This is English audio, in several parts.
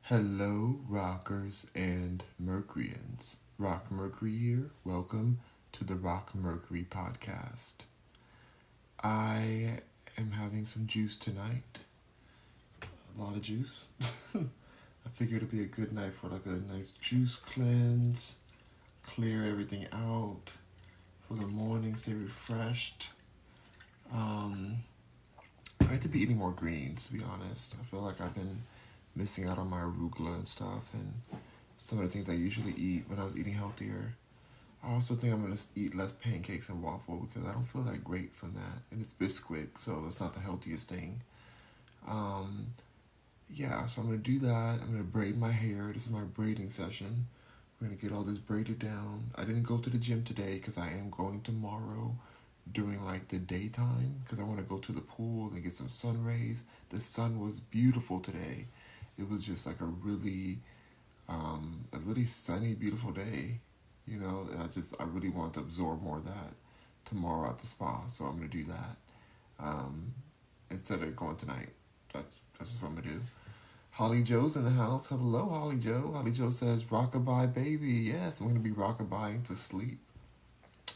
Hello, rockers and Mercuryans. Rock Mercury here. Welcome to the Rock Mercury podcast. I am having some juice tonight. A lot of juice. I figured it'd be a good night for like a nice juice cleanse, clear everything out for the morning, stay refreshed. I like to be eating more greens, to be honest. I feel like I've been missing out on my arugula and stuff and some of the things I usually eat when I was eating healthier. I also think I'm going to eat less pancakes and waffle because I don't feel that great from that. And it's Bisquick, so it's not the healthiest thing. Um, so I'm going to do that. I'm going to braid my hair. This is my braiding session. We're going to get all this braided down. I didn't go to the gym today because I am going tomorrow during like the daytime because I want to go to the pool and get some sun rays. The sun was beautiful today. It was just like a really sunny, beautiful day, and I really want to absorb more of that tomorrow at the spa, so I'm gonna do that instead of going tonight. That's just what I'm gonna do. Holly Joe's in the house. Hello, Holly Joe. Holly Joe says, "Rockabye, baby." Yes, I'm gonna be rockabying to sleep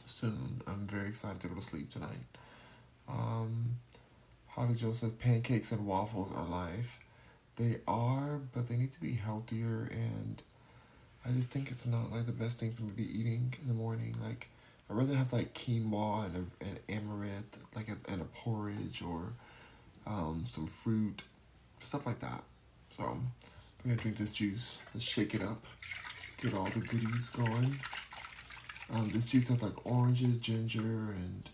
soon. I'm very excited to go to sleep tonight. Holly Joe says, "Pancakes and waffles are life." They are, but they need to be healthier, and I just think it's not like the best thing for me to be eating in the morning. Like, I'd rather have like quinoa and amaranth, like and a porridge or some fruit, stuff like that. So I'm gonna drink this juice. Let's shake it up, get all the goodies going. This juice has like oranges, ginger, and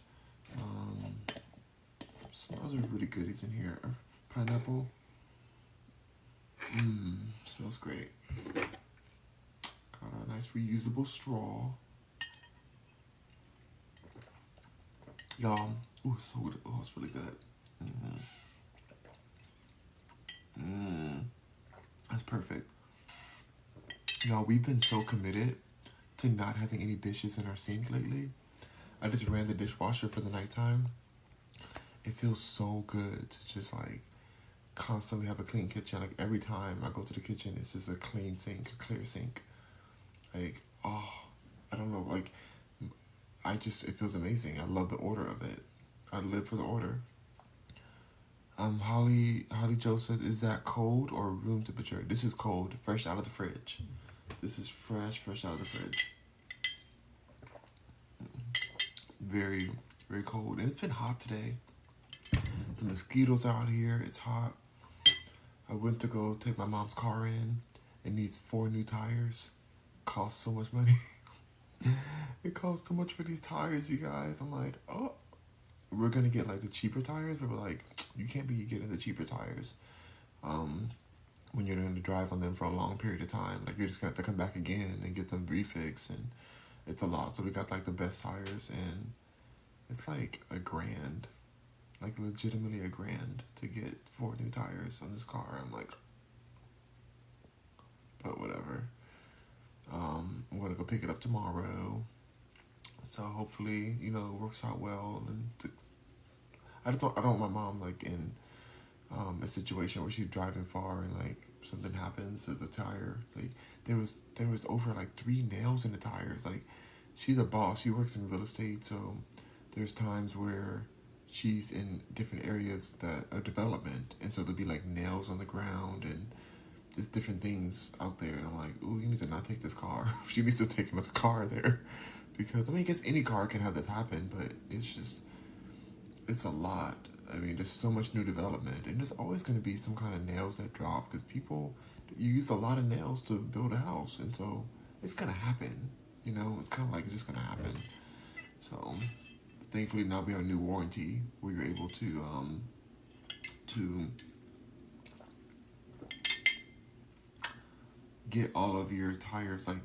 some other really goodies in here. Pineapple. Smells great. Got a nice reusable straw. Y'all, it's really good. That's perfect. Y'all, we've been so committed to not having any dishes in our sink lately. I just ran the dishwasher for the nighttime. It feels so good to just like constantly have a clean kitchen. Like every time I go to the kitchen, it's just a clean sink, a clear sink. Like, I don't know, like, it feels amazing. I love the order of it. I live for the order. Holly Joe says, "Is that cold or room temperature?" This is cold, fresh out of the fridge. This is fresh out of the fridge. Very, very cold. And it's been hot today. The mosquitoes are out here. It's hot. I went to go take my mom's car in. It needs 4 new tires. Costs so much money. It costs too much for these tires, you guys. I'm like, oh, we're gonna get like the cheaper tires, but we're like, you can't be getting the cheaper tires when you're going to drive on them for a long period of time. Like, you're just gonna have to come back again and get them refixed, and it's a lot. So we got like the best tires, and it's like $1,000, like legitimately $1,000 to get 4 new tires on this car. I'm like, but whatever. I'm gonna go pick it up tomorrow, so hopefully it works out well. And I don't want my mom like in a situation where she's driving far and like something happens to the tire. Like there was over like 3 nails in the tires. Like, she's a boss. She works in real estate, so there's times where she's in different areas that are development, and so there'll be like nails on the ground and there's different things out there. And I'm like, ooh, you need to not take this car. She needs to take another car there, because I guess any car can have this happen, but it's a lot. I mean, there's so much new development, and there's always going to be some kind of nails that drop because you use a lot of nails to build a house, and so it's going to happen. It's kind of like it's just going to happen. So, thankfully now we have a new warranty where you're able to get all of your tires like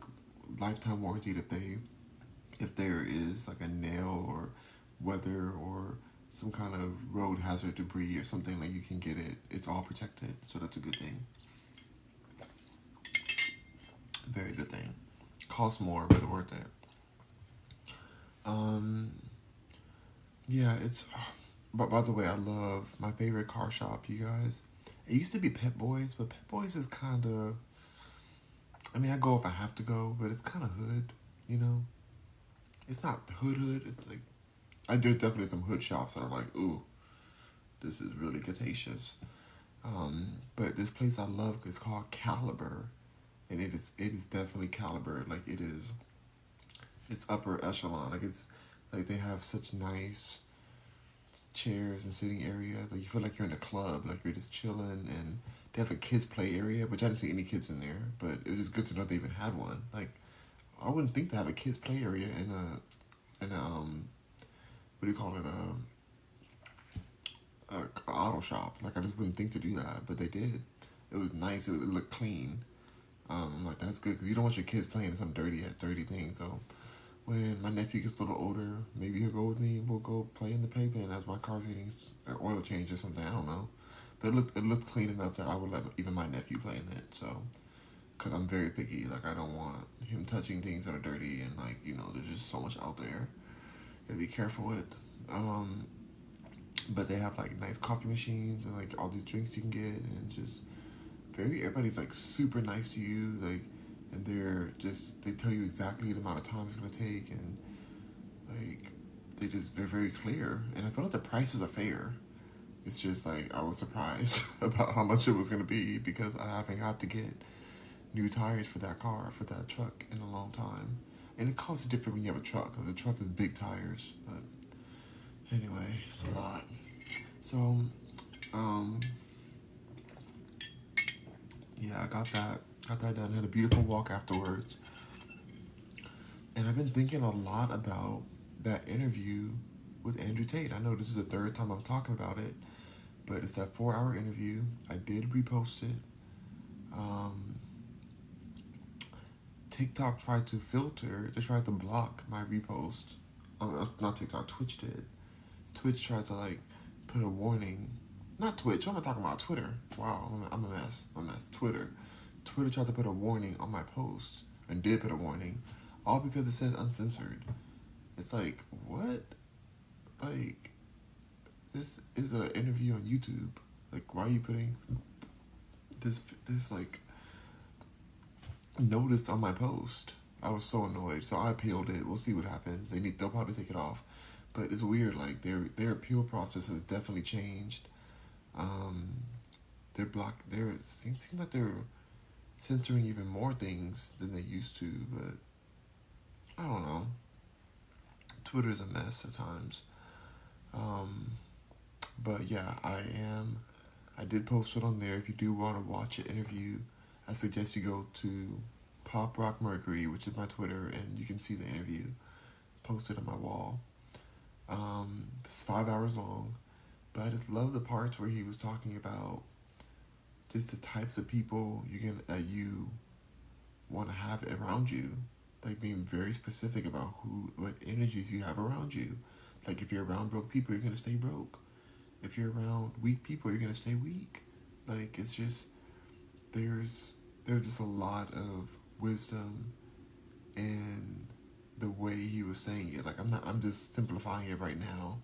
lifetime warranted if there is like a nail or weather or some kind of road hazard debris or something, like you can get it. It's all protected, so that's a good thing. Very good thing. Costs more, but worth it. Yeah, it's. But by the way, I love my favorite car shop, you guys, It used to be Pet Boys, but Pet Boys is kind of. I mean, I go if I have to go, but it's kind of hood. You know, it's not hood hood. It's like there's definitely some hood shops that are like, ooh, this is really cretaceous. But this place I love is called Caliber, and it is definitely Caliber. Like it's upper echelon. Like it's like they have such nice chairs and sitting areas. Like you feel like you're in a club, like you're just chilling. And they have a kids play area, which I didn't see any kids in there, but it's just good to know they even had one. Like I wouldn't think to have a kids play area in a what do you call it, a auto shop. Like I just wouldn't think to do that, but they did. It was nice. It looked clean. I'm like, that's good because you don't want your kids playing some dirty thing. So when my nephew gets a little older, maybe he'll go with me and we'll go play in the playpen as my car's getting an oil change or something. I don't know, but it looked clean enough that I would let even my nephew play in it. So because I'm very picky, like I don't want him touching things that are dirty and like there's just so much out there. You gotta be careful with. Um, but they have like nice coffee machines and like all these drinks you can get and just everybody's like super nice to you, like, and they tell you exactly the amount of time it's gonna take, and like they're very clear, and I feel like the prices are fair. It's just like I was surprised about how much it was gonna be because I haven't got to get new tires for that truck in a long time, and it costs different when you have a truck. The truck is big tires, but anyway, it's a lot. So, um, yeah, I got that done. Had a beautiful walk afterwards. And I've been thinking a lot about that interview with Andrew Tate. I know this is the third time I'm talking about it, but it's that 4 hour interview. I did repost it. Um, TikTok tried to they tried to block my repost. Not TikTok, Twitch did. Twitch tried to like put a warning. Not Twitch, what am I talking about? Twitter. Wow, I'm a mess. I'm a mess. Twitter. Twitter tried to put a warning on my post and did put a warning, all because it said uncensored. It's like, what? Like, this is an interview on YouTube. Like, why are you putting this like notice on my post? I was so annoyed, so I appealed it. We'll see what happens. They'll probably take it off, but it's weird. Like their appeal process has definitely changed. Um, seems like they're censoring even more things than they used to, but I don't know. Twitter's a mess at times. Um, but yeah, I did post it on there. If you do want to watch an interview, I suggest you go to Pop Rock Mercury, which is my Twitter, and you can see the interview posted on my wall. It's 5 hours long, but I just love the parts where he was talking about just the types of people that you want to have around you, like being very specific about what energies you have around you. Like if you're around broke people, you're gonna stay broke. If you're around weak people, you're gonna stay weak. Like it's just there's just a lot of wisdom in the way he was saying it. Like I'm just simplifying it right now,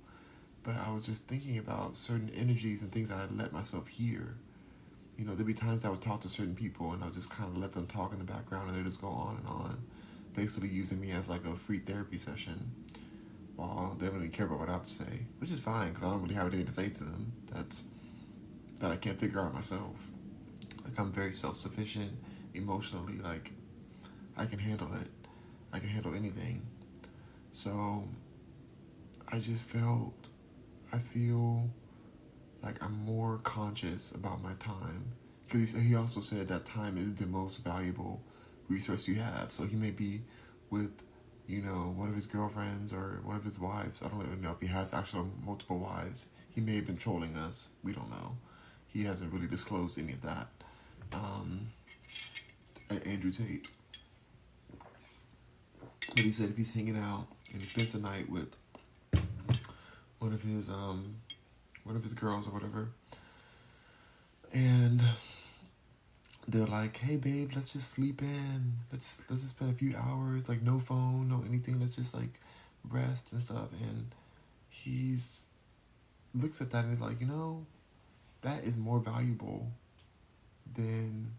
but I was just thinking about certain energies and things that I let myself hear. There'd be times I would talk to certain people and I'll just kind of let them talk in the background and they just go on and on, basically using me as like a free therapy session while they don't really care about what I have to say, which is fine because I don't really have anything to say to them that I can't figure out myself. Like I'm very self-sufficient emotionally. Like I can handle it. I can handle anything. So I feel like I'm more conscious about my time. Because he also said that time is the most valuable resource you have. So he may be with, one of his girlfriends or one of his wives. I don't even know if he has actual multiple wives. He may have been trolling us. We don't know. He hasn't really disclosed any of that. At Andrew Tate. But he said if he's hanging out and he spends the night with one of his girls or whatever, and they're like, "Hey, babe, let's just sleep in. Let's just spend a few hours, like no phone, no anything. Let's just like rest and stuff." And he's looks at that and he's like, that is more valuable than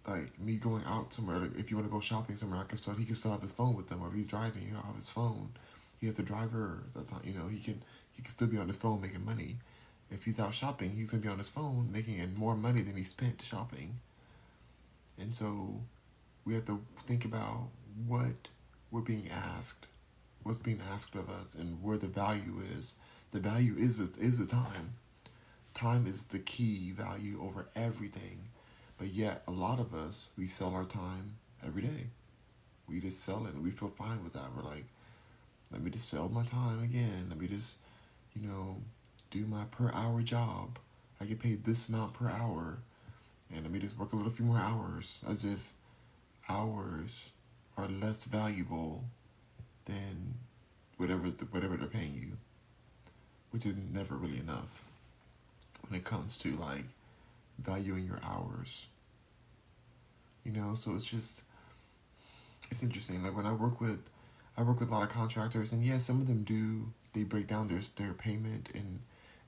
like me going out somewhere. Like if you want to go shopping somewhere, he can still have his phone with them, or if he's driving, he'll have his phone. He has the driver. He can still be on his phone making money. If he's out shopping, he's gonna be on his phone making more money than he spent shopping. And so we have to think about what we're being asked, what's being asked of us, and where the value is. The value is the time. Time is the key value over everything. But yet, a lot of us, we sell our time every day. We just sell it and we feel fine with that. We're like, let me just sell my time again. Let me just, you know, do my per hour job. I get paid this amount per hour. And let me just work a little few more hours, as if hours are less valuable than whatever they're paying you, which is never really enough when it comes to like valuing your hours. So it's interesting. Like when I work with a lot of contractors, and yeah, some of them they break down their payment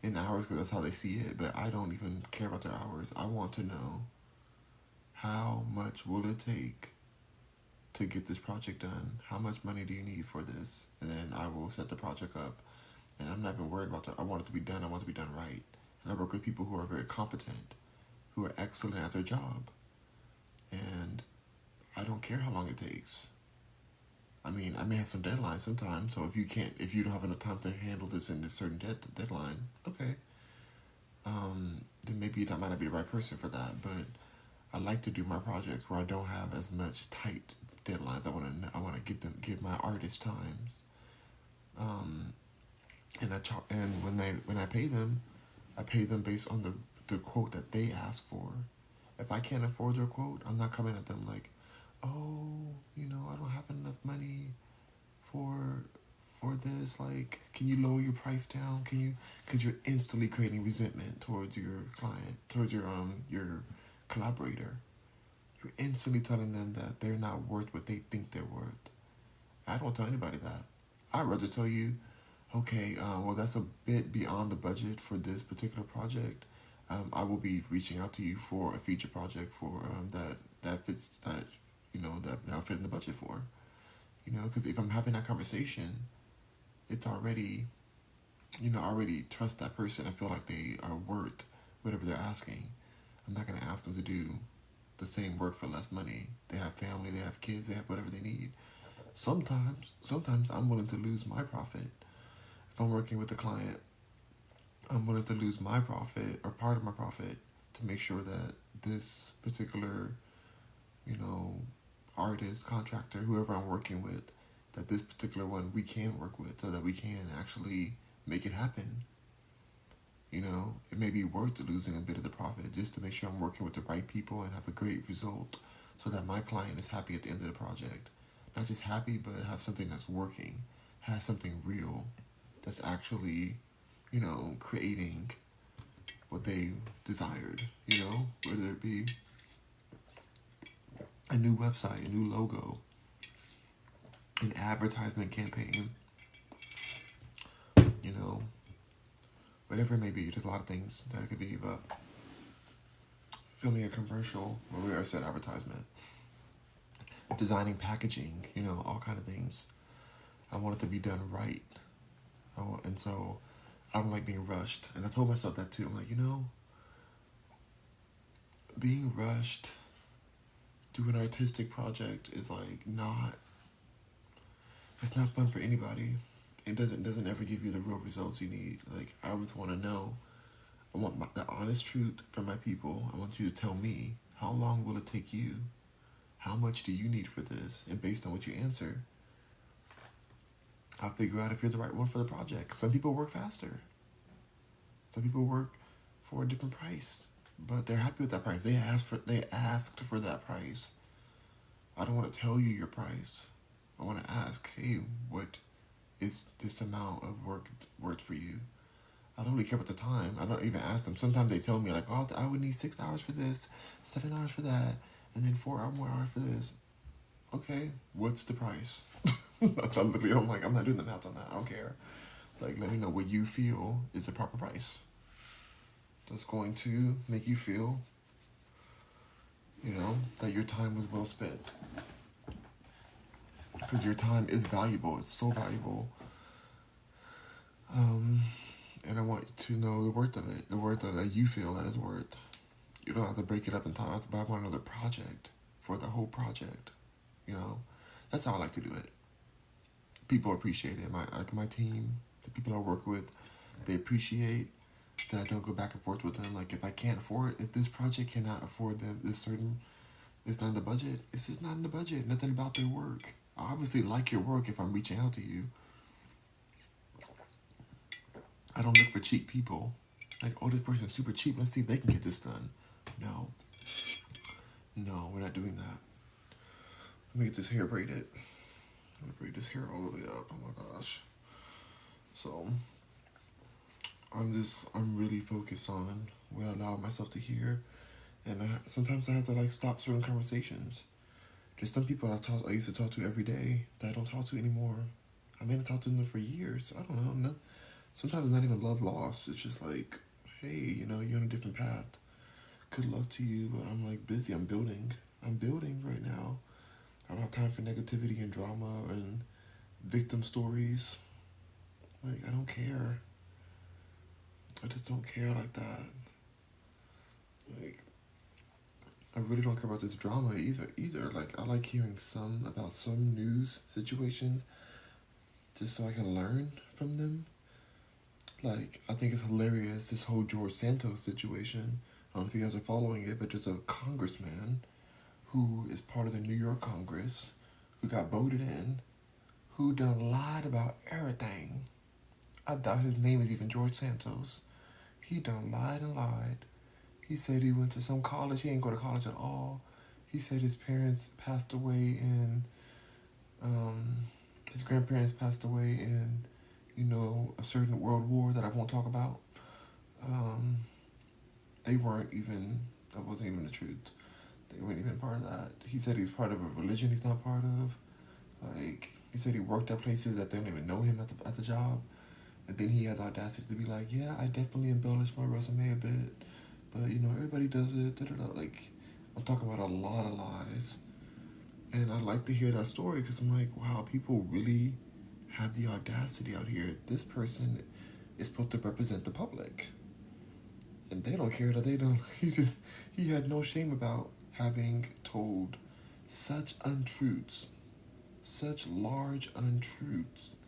in hours because that's how they see it. But I don't even care about their hours. I want to know, how much will it take to get this project done? How much money do you need for this? And then I will set the project up. And I'm not even worried about that. I want it to be done. I want it to be done right. And I work with people who are very competent, who are excellent at their job. And I don't care how long it takes. I mean, I may have some deadlines sometimes. So if you don't have enough time to handle this in this certain deadline, okay. Then maybe I might not be the right person for that. But I like to do my projects where I don't have as much tight deadlines. I want to give my artists times. And when I pay them based on the quote that they ask for. If I can't afford their quote, I'm not coming at them like, oh, I don't have enough money for this. Like, can you lower your price down? Can you? Because you're instantly creating resentment towards your client, towards your collaborator. You're instantly telling them that they're not worth what they think they're worth. I don't tell anybody that. I'd rather tell you, okay, well, that's a bit beyond the budget for this particular project. I will be reaching out to you for a feature project for that fits that I'll fit in the budget for. Because if I'm having that conversation, it's already, I already trust that person. I feel like they are worth whatever they're asking. I'm not gonna ask them to do the same work for less money. They have family, they have kids, they have whatever they need. Sometimes I'm willing to lose my profit. If I'm working with a client, I'm willing to lose my profit or part of my profit to make sure that this particular, artist, contractor, whoever I'm working with, that this particular one we can work with so that we can actually make it happen. It may be worth losing a bit of the profit just to make sure I'm working with the right people and have a great result so that my client is happy at the end of the project. Not just happy, but have something that's working, has something real that's actually, creating what they desired, whether it be a new website, a new logo, an advertisement campaign, whatever it may be. There's a lot of things that it could be, but filming a commercial or we are said advertisement, designing packaging, all kind of things. I want it to be done right. And so I don't like being rushed. And I told myself that too. I'm like, being rushed to an artistic project is like it's not fun for anybody. It doesn't ever give you the real results you need. Like, I always want to know. I want the honest truth from my people. I want you to tell me, how long will it take you? How much do you need for this? And based on what you answer, I'll figure out if you're the right one for the project. Some people work faster. Some people work for a different price, but they're happy with that price. They asked for that price. I don't want to tell you your price. I want to ask, hey, what is this amount of work worth for you? I don't really care about the time. I don't even ask them. Sometimes they tell me like, oh, I would need 6 hours for this, 7 hours for that, and then 4 more hours for this. Okay, what's the price? I'm like, I'm not doing the math on that. I don't care. Like, let me know what you feel is the proper price. that's going to make you feel, that your time was well spent. Because your time is valuable. It's so valuable. And I want you to know the worth of it. The worth of that you feel that is worth. You don't have to break it up in time. I have to buy another project for the whole project. That's how I like to do it. People appreciate it. My team, the people I work with, they appreciate that I don't go back and forth with them. Like, if I can't afford, if this project cannot afford them, it's not in the budget. It's just not in the budget. Nothing about their work. I obviously like your work if I'm reaching out to you. I don't look for cheap people. Like, oh, this person's super cheap. Let's see if they can get this done. No, we're not doing that. Let me get this hair braided. I'm gonna braid this hair all the way up. Oh my gosh. So I'm really focused on what I allow myself to hear, and sometimes I have to stop certain conversations. There's some people I used to talk to every day that I don't talk to anymore. I may have talked to them for years. I don't know. No, sometimes it's not even love lost. It's just like, hey, you're on a different path. Good luck to you, but I'm busy. I'm building right now. I don't have time for negativity and drama and victim stories. I don't care. I just don't care like that. I really don't care about this drama either. I like hearing about some news situations just so I can learn from them. I think it's hilarious, this whole George Santos situation. I don't know if you guys are following it, but there's a congressman who is part of the New York Congress who got voted in, who done lied about everything. I doubt his name is even George Santos. He done lied and lied. He said he went to some college. He didn't go to college at all. He said his parents passed away in, his grandparents passed away in, a certain world war that I won't talk about. They weren't even, that wasn't even the truth. They weren't even part of that. He said he's part of a religion he's not part of. He said he worked at places that they don't even know him at the job. And then he had the audacity to be like, yeah, I definitely embellished my resume a bit. But, everybody does it. I'm talking about a lot of lies. And I like to hear that story because I'm like, wow, people really have the audacity out here. This person is supposed to represent the public. And they don't care that they don't. He had no shame about having told such untruths, such large untruths,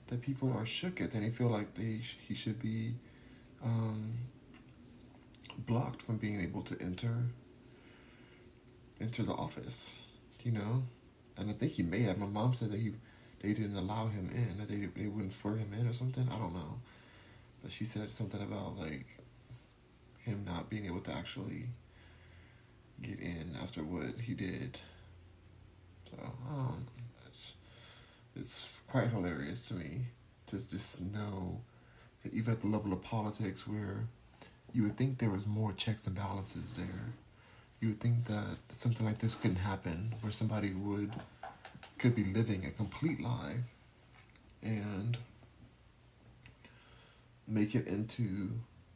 that people are shook at, and they feel like he should be blocked from being able to enter the office, And I think he may have. My mom said that they didn't allow him in, that they wouldn't swear him in or something. I don't know, but she said something about him not being able to actually get in after what he did. So it's quite hilarious to me to just know that even at the level of politics where you would think there was more checks and balances there. You would think that something like this couldn't happen, where somebody could be living a complete lie and make it into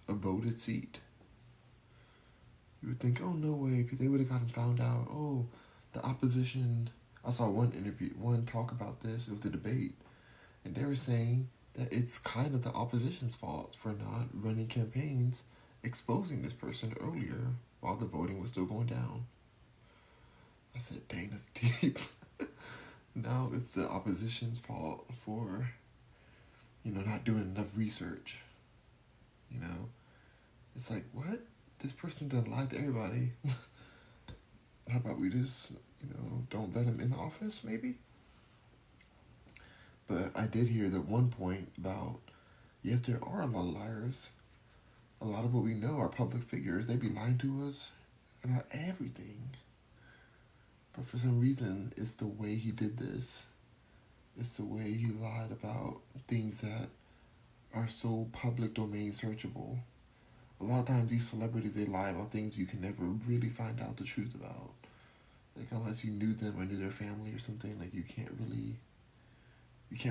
a voted seat. You would think, oh, no way, they would have gotten found out. Oh, the opposition. I saw one talk about this. It was a debate, and they were saying that it's kind of the opposition's fault for not running campaigns exposing this person earlier while the voting was still going down. I said, dang, that's deep. No, it's the opposition's fault for, not doing enough research. It's like, what? This person done lied to everybody. How about we just, don't let him in the office, maybe? But I did hear that one point about, yes, there are a lot of liars. A lot of what we know are public figures. They be lying to us about everything. But for some reason, it's the way he did this. It's the way he lied about things that are so public domain searchable. A lot of times these celebrities, they lie about things you can never really find out the truth about. Unless you knew them or knew their family or something, you can't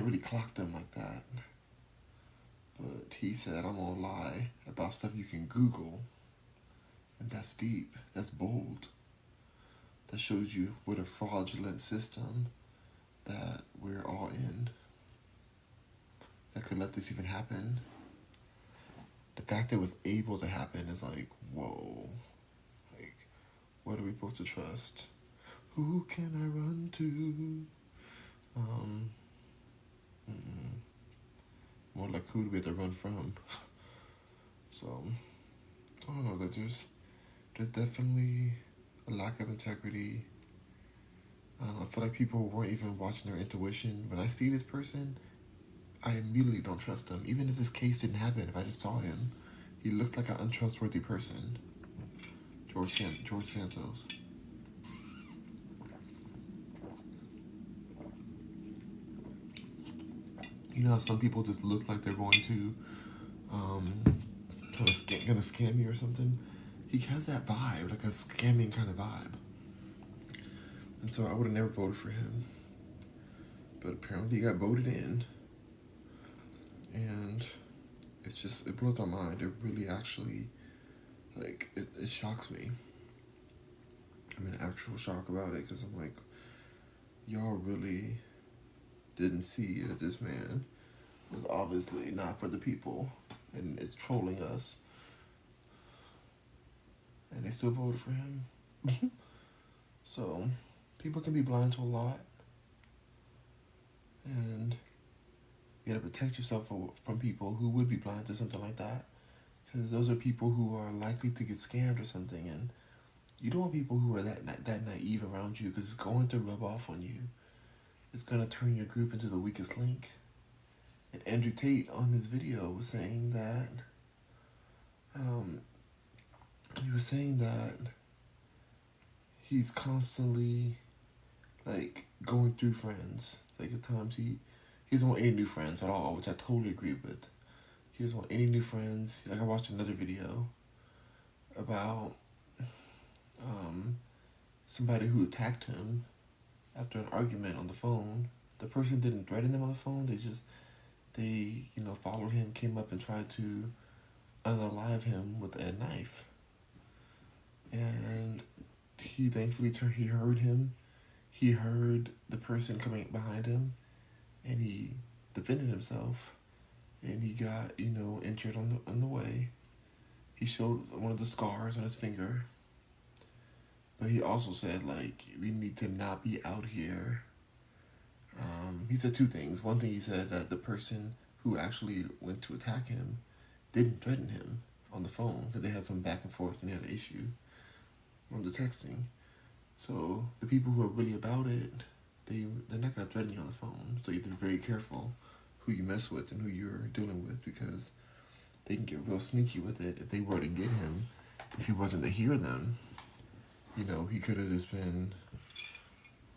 really clock them like that. But he said, I'm gonna lie about stuff you can Google. And that's deep. That's bold. That shows you what a fraudulent system that we're all in that could let this even happen. The fact that it was able to happen is like, whoa. Like, what are we supposed to trust? Who can I run to? More like who do we have to run from? So, I don't know, that there's definitely a lack of integrity. I feel like people weren't even watching their intuition. When I see this person, I immediately don't trust him. Even if this case didn't happen, if I just saw him, he looks like an untrustworthy person. George Santos. You know how some people just look like they're going to gonna scam you or something? He has that vibe, like a scamming kind of vibe. And so I would have never voted for him. But apparently he got voted in. And it blows my mind. It really actually, it shocks me. I'm in actual shock about it because I'm like, y'all really didn't see that this man was obviously not for the people and it's trolling us. And they still voted for him. So, people can be blind to a lot. And you gotta protect yourself from people who would be blind to something like that. Because those are people who are likely to get scammed or something. And you don't want people who are that naive around you because it's going to rub off on you. It's going to turn your group into the weakest link. And Andrew Tate on his video was saying that he's constantly going through friends. Like at times he doesn't want any new friends at all, which I totally agree with. He doesn't want any new friends. Like I watched another video about somebody who attacked him after an argument on the phone. The person didn't threaten him on the phone. They followed him, came up and tried to unalive him with a knife. And he thankfully he heard him. He heard the person coming behind him, and he defended himself. And he got injured on the way. He showed one of the scars on his finger. But he also said we need to not be out here. He said two things. One thing, he said that the person who actually went to attack him didn't threaten him on the phone, because they had some back and forth and they had an issue on the texting. So the people who are really about it, they're not going to threaten you on the phone. So you have to be very careful who you mess with and who you're dealing with, because they can get real sneaky with it. If they were to get him, if he wasn't to hear them, he could have just been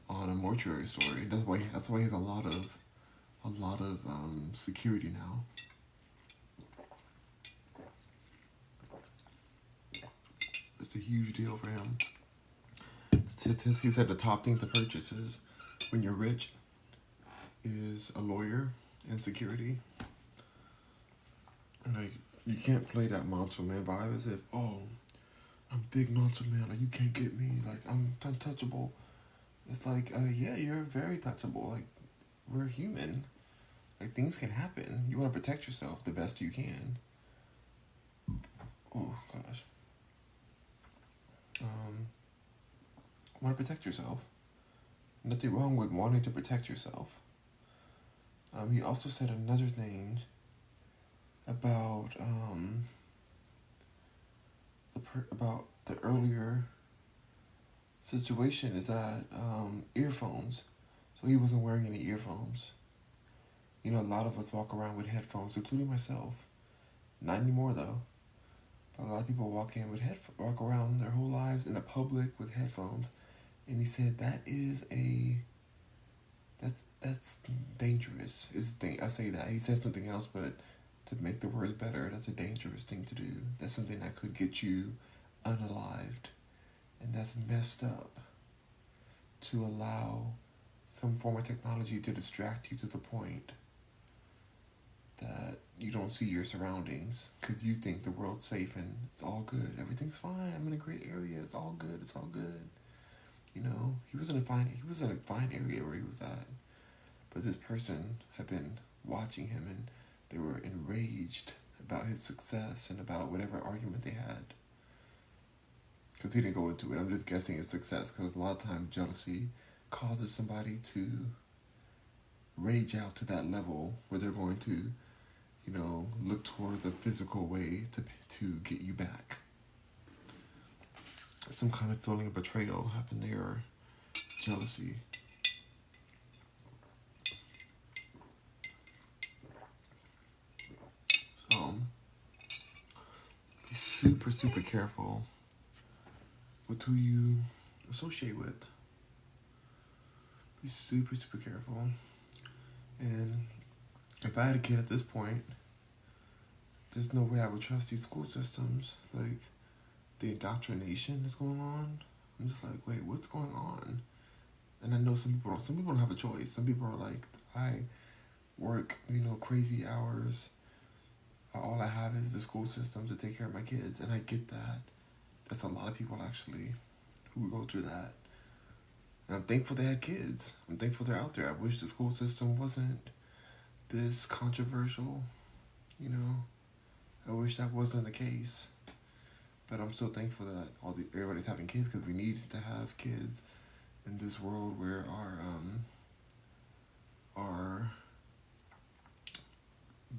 on a mortuary story. That's why he has a lot of security now. It's a huge deal for him. He said the top thing to purchase is, when you're rich, is a lawyer and security. You can't play that Macho Man vibe as if, oh, I'm big Macho Man, you can't get me, I'm untouchable. It's yeah, you're very touchable. We're human. Things can happen. You want to protect yourself the best you can. Oh, gosh. Want to protect yourself. Nothing wrong with wanting to protect yourself. He also said another thing about the earlier situation, is that earphones. So he wasn't wearing any earphones. A lot of us walk around with headphones, including myself. Not anymore though. But a lot of people walk around their whole lives in the public with headphones. And he said that's dangerous. I say that. He said something else, but to make the words better, that's a dangerous thing to do. That's something that could get you unalived. And that's messed up, to allow some form of technology to distract you to the point that you don't see your surroundings because you think the world's safe and it's all good. Everything's fine. I'm in a great area. It's all good. It's all good. You know, he was in a fine area where he was at. But this person had been watching him and they were enraged about his success and about whatever argument they had. Because he didn't go into it. I'm just guessing it's success because a lot of times jealousy causes somebody to rage out to that level where they're going to, you know, look towards a physical way to get you back. Some kind of feeling of betrayal happened there, or jealousy. So, be super, super careful with who you associate with. Be super, super careful. And if I had a kid at this point, there's no way I would trust these school systems. Like, the indoctrination that's going on. I'm just like, wait, what's going on? And I know some people don't have a choice. Some people are like, I work, you know, crazy hours. All I have is the school system to take care of my kids. And I get that. That's a lot of people actually who go through that. And I'm thankful they had kids. I'm thankful they're out there. I wish the school system wasn't this controversial, you know. I wish that wasn't the case. But I'm so thankful that everybody's having kids because we need to have kids in this world where our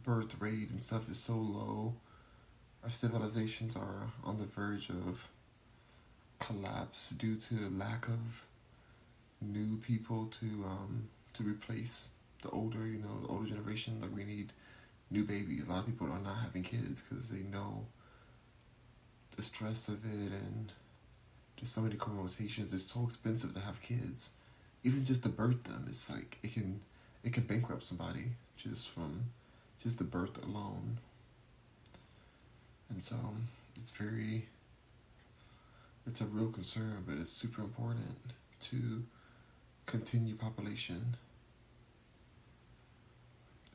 birth rate and stuff is so low. Our civilizations are on the verge of collapse due to lack of new people to replace the older generation. Like, we need new babies. A lot of people are not having kids because they know the stress of it and just so many connotations. It's so expensive to have kids. Even just to birth them, it's like it can bankrupt somebody just from just the birth alone. And so it's a real concern, but it's super important to continue population.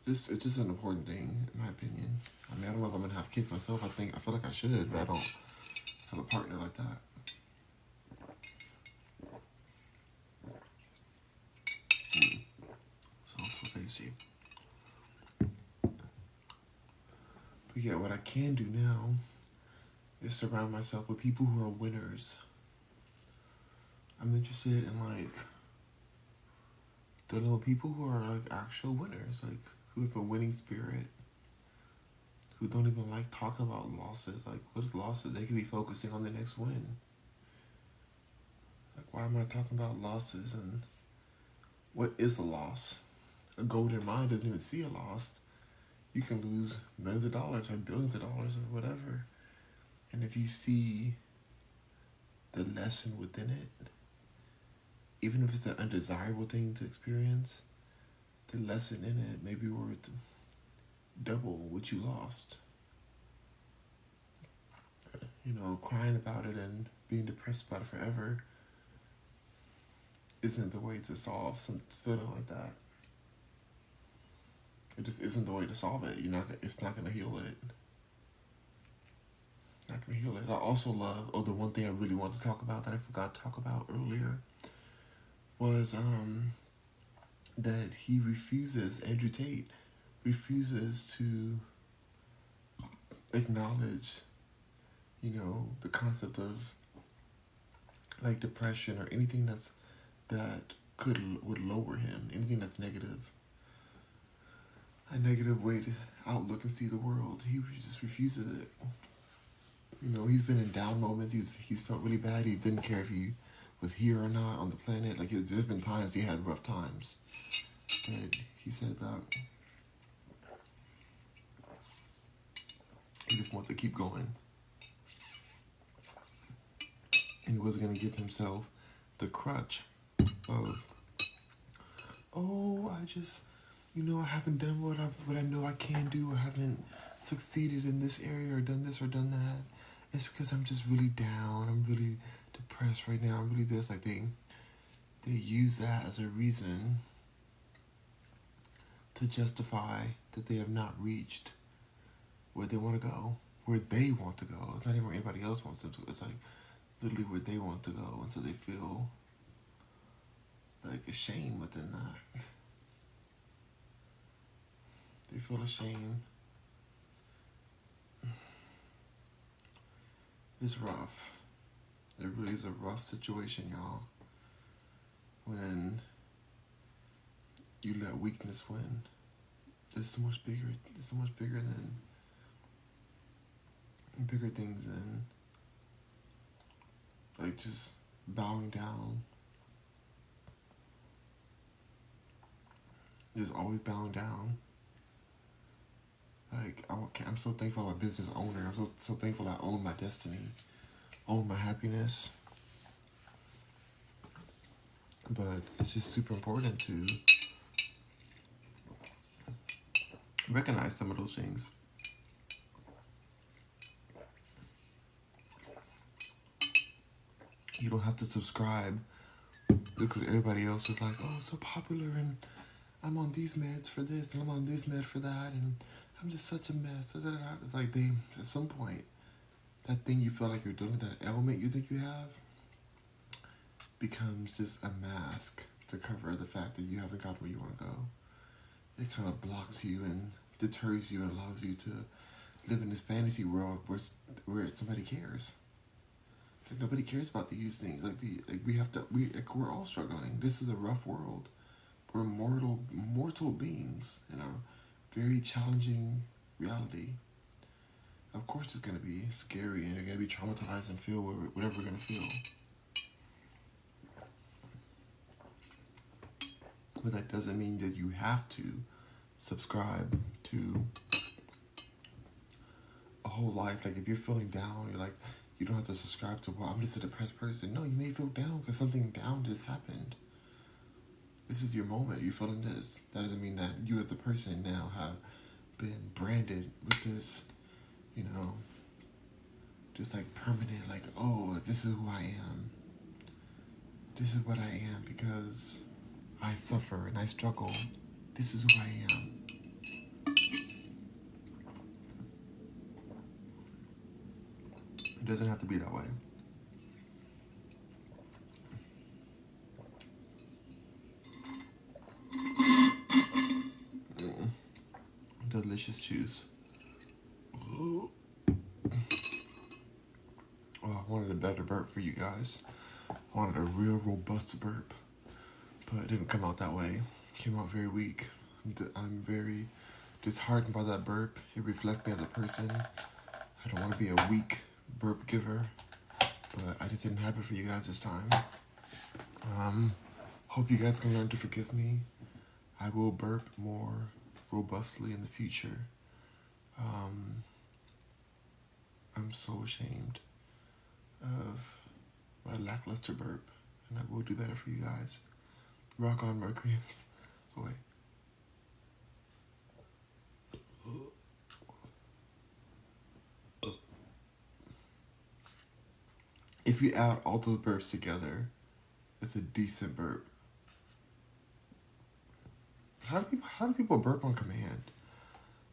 It's just an important thing, in my opinion. I mean, I don't know if I'm gonna have kids myself. I feel like I should, but I don't have a partner like that. So tasty. But yeah, what I can do now is surround myself with people who are winners. I'm interested in dealing with people who are like actual winners, like who have a winning spirit, who don't even like talking about losses. Like, what is losses? They could be focusing on the next win. Like, why am I talking about losses and what is a loss? A golden mind doesn't even see a loss. You can lose millions of dollars or billions of dollars or whatever. And if you see the lesson within it, even if it's an undesirable thing to experience, the lesson in it may be worth double what you lost. You know, crying about it and being depressed about it forever isn't the way to solve some feeling like that. It just isn't the way to solve it. It's not gonna heal it. Not gonna heal it. I also love, the one thing I really want to talk about that I forgot to talk about earlier was that Andrew Tate refuses to acknowledge, you know, the concept of like depression or anything that would lower him, anything that's negative. A negative way to outlook and see the world. He just refuses it. You know, he's been in down moments. He's felt really bad. He didn't care if he was here or not on the planet. Like, there's been times he had rough times. But he said that he just wanted to keep going. And he wasn't going to give himself the crutch of, I haven't done what I know I can do. I haven't succeeded in this area or done this or done that. It's because I'm just really down. I'm really depressed right now. I'm really this. Like, they use that as a reason to justify that they have not reached where they want to go, where they want to go. It's not even where anybody else wants them to. It's like literally where they want to go, and so they feel like a shame within that. They feel ashamed. It's rough. It really is a rough situation, y'all. When you let weakness win, there's so much bigger. There's so much bigger things than like just bowing down. There's always bowing down. Like I'm so thankful I'm a business owner. I'm so thankful I own my destiny, own my happiness. But it's just super important to recognize some of those things. You don't have to subscribe because everybody else is like, oh, so popular, and I'm on these meds for this, and I'm on this med for that, and I'm just such a mess. It's like at some point, that thing you feel like you're doing, that ailment you think you have, becomes just a mask to cover the fact that you haven't got where you want to go. It kind of blocks you and deters you and allows you to live in this fantasy world where somebody cares. Like nobody cares about these things. We're all struggling. This is a rough world. We're mortal beings in a very challenging reality. Of course, it's gonna be scary, and you're gonna be traumatized and feel whatever we're gonna feel. But that doesn't mean that you have to subscribe to a whole life. Like if you're feeling down, you're like, you don't have to subscribe to, well, I'm just a depressed person. No, you may feel down because something down just happened. This is your moment. You're feeling this. That doesn't mean that you as a person now have been branded with this, just like permanent, like, oh, this is who I am. This is what I am because I suffer and I struggle. This is who I am. It doesn't have to be that way. Delicious juice. Oh, I wanted a better burp for you guys. I wanted a real robust burp, but it didn't come out that way. It came out very weak. I'm very disheartened by that burp. It reflects me as a person. I don't want to be a weak burp giver, but I just didn't have it for you guys this time. Hope you guys can learn to forgive me. I will burp more robustly in the future. I'm so ashamed of my lackluster burp, and I will do better for you guys. Rock on, Mercury. Oh, wait. If you add all those burps together, it's a decent burp. How do people burp on command?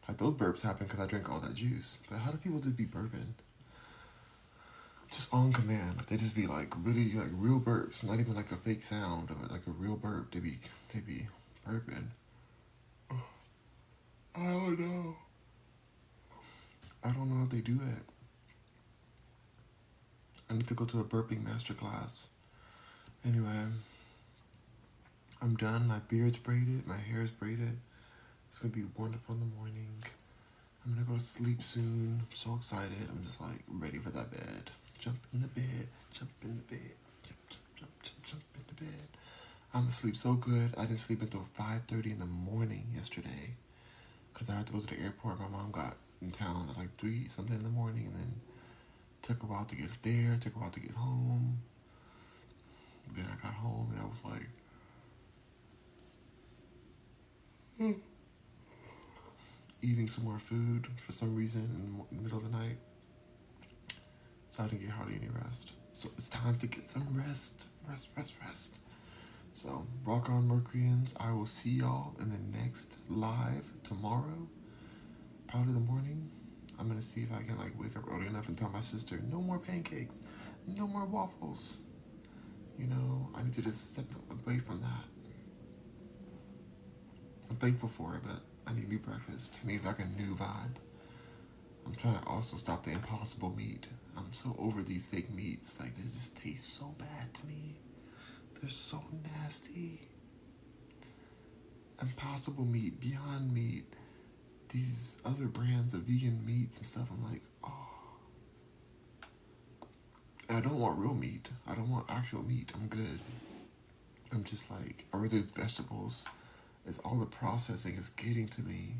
Like those burps happen because I drink all that juice. But how do people just be burping? Just on command. Like they just be like really like real burps, not even like a fake sound of it, like a real burp. They be burping. I don't know. I don't know how they do it. I need to go to a burping masterclass. Anyway, I'm done. My beard's braided. My hair's braided. It's going to be wonderful in the morning. I'm going to go to sleep soon. I'm so excited. I'm just like ready for that bed. Jump in the bed. Jump in the bed. Jump in the bed. I'm going to sleep so good. I didn't sleep until 5:30 in the morning yesterday. Because I had to go to the airport. My mom got in town at like 3 something in the morning. And then took a while to get there. Took a while to get home. Then I got home and I was like, eating some more food for some reason in the middle of the night. So I didn't get hardly any rest. So it's time to get some rest. Rest. So rock on, Mercuryans. I will see y'all in the next live tomorrow. probably the morning. I'm gonna see if I can like wake up early enough and tell my sister, no more pancakes, no more waffles. You know, I need to just step away from that. I'm thankful for it, but I need new breakfast. I need like a new vibe. I'm trying to also stop the impossible meat. I'm so over these fake meats. Like, they just taste so bad to me. They're so nasty. Impossible meat, Beyond Meat, these other brands of vegan meats and stuff. I'm like, oh. And I don't want real meat. I don't want actual meat. I'm good. I'm just like, or whether it's vegetables, it's all the processing is getting to me.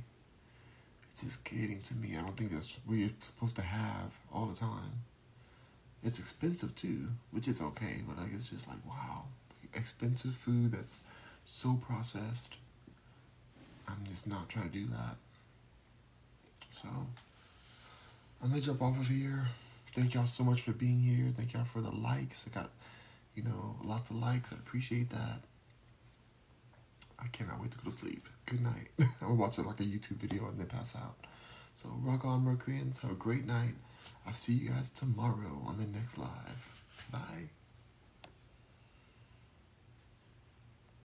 It's just getting to me. I don't think that's what you're supposed to have all the time. It's expensive too, which is okay, but like it's just like, wow, expensive food that's so processed. I'm just not trying to do that. So I'm gonna jump off of here. Thank y'all so much for being here. Thank y'all for the likes. I got, lots of likes. I appreciate that. I cannot wait to go to sleep. Good night. I'm gonna watch like a YouTube video and then pass out. So rock on, Mercuryans. Have a great night. I'll see you guys tomorrow on the next live. Bye.